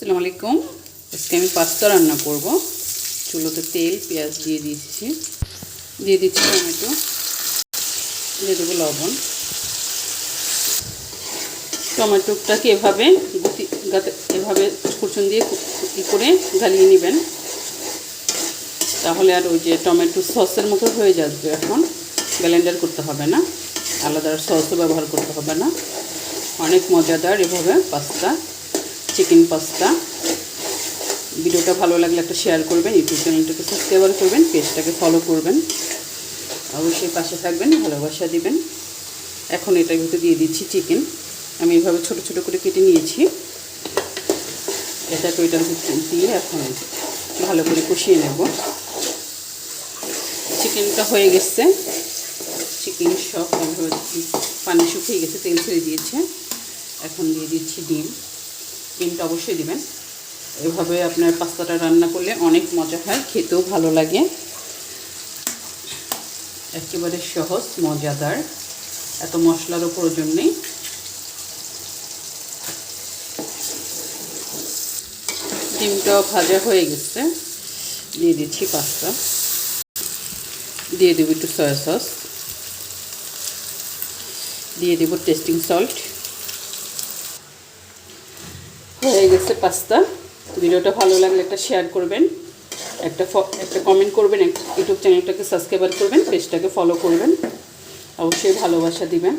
আসসালামু আলাইকুম। আজকে আমি পাস্তা রান্না করব। চুলোতে তেল পেঁয়াজ দিয়ে দিচ্ছি, টমেটো, দিয়ে দেবো লবণ। টমেটোটাকে এভাবে এভাবে কুচুন দিয়ে করে গালিয়ে নেবেন, তাহলে আর ওই যে টমেটো সসের মতো হয়ে যাবে। এখন ব্লেন্ডার করতে হবে না, আলাদা সসও ব্যবহার করতে হবে না। অনেক মজাদার এভাবে পাস্তা, চিকেন পাস্তা। ভিডিওটা ভালো লাগলে একটা শেয়ার করবেন, ইউটিউব চ্যানেলটাকে সাবস্ক্রাইব করবেন, পেজটাকে ফলো করবেন, অবশ্যই পাশে থাকবেন, ভালোবাসা দিবেন। এখন এটার ভিতরে দিয়ে দিচ্ছি চিকেন। আমি এভাবে ছোট ছোট করে কেটে নিয়েছি। এটাকে এটার ভিতরে দিয়ে এখন ভালো করে কষিয়ে নেব। চিকেনটা হয়ে গেছে, চিকেন সব পানি শুকিয়ে গেছে, তেল ছেড়ে দিয়েছে। এখন দিয়ে দিচ্ছি ডিমটা অবশ্যই দিবেন। এভাবে আপনার পাস্তাটা রান্না করলে অনেক মজা হয়, খেতেও ভালো লাগে। একেবারে সহজ, মজাদার, এত মশলারও প্রয়োজন নেই। ডিমটাও ভাজা হয়ে গেছে, দিয়ে দিচ্ছি পাস্তা, দিয়ে দেবো একটু সয়া সস, দিয়ে দেবো টেস্টিং সল্ট। হয়ে গেছে পাস্তা। ভিডিওটা ভালো লাগলে একটা শেয়ার করবেন, একটা কমেন্ট করবেন, ইউটিউব চ্যানেলটাকে সাবস্ক্রাইব করবেন, পেজটাকে ফলো করবেন, অবশ্যই ভালোবাসা দিবেন।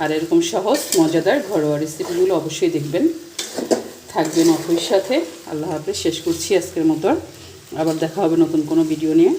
আর এরকম সহজ মজাদার ঘরোয়া রেসিপিগুলো অবশ্যই দেখবেন, থাকবেন অফিস সাথে। আল্লাহ হাফেজ। শেষ করছি আজকের মতো, আবার দেখা হবে নতুন কোনো ভিডিও নিয়ে।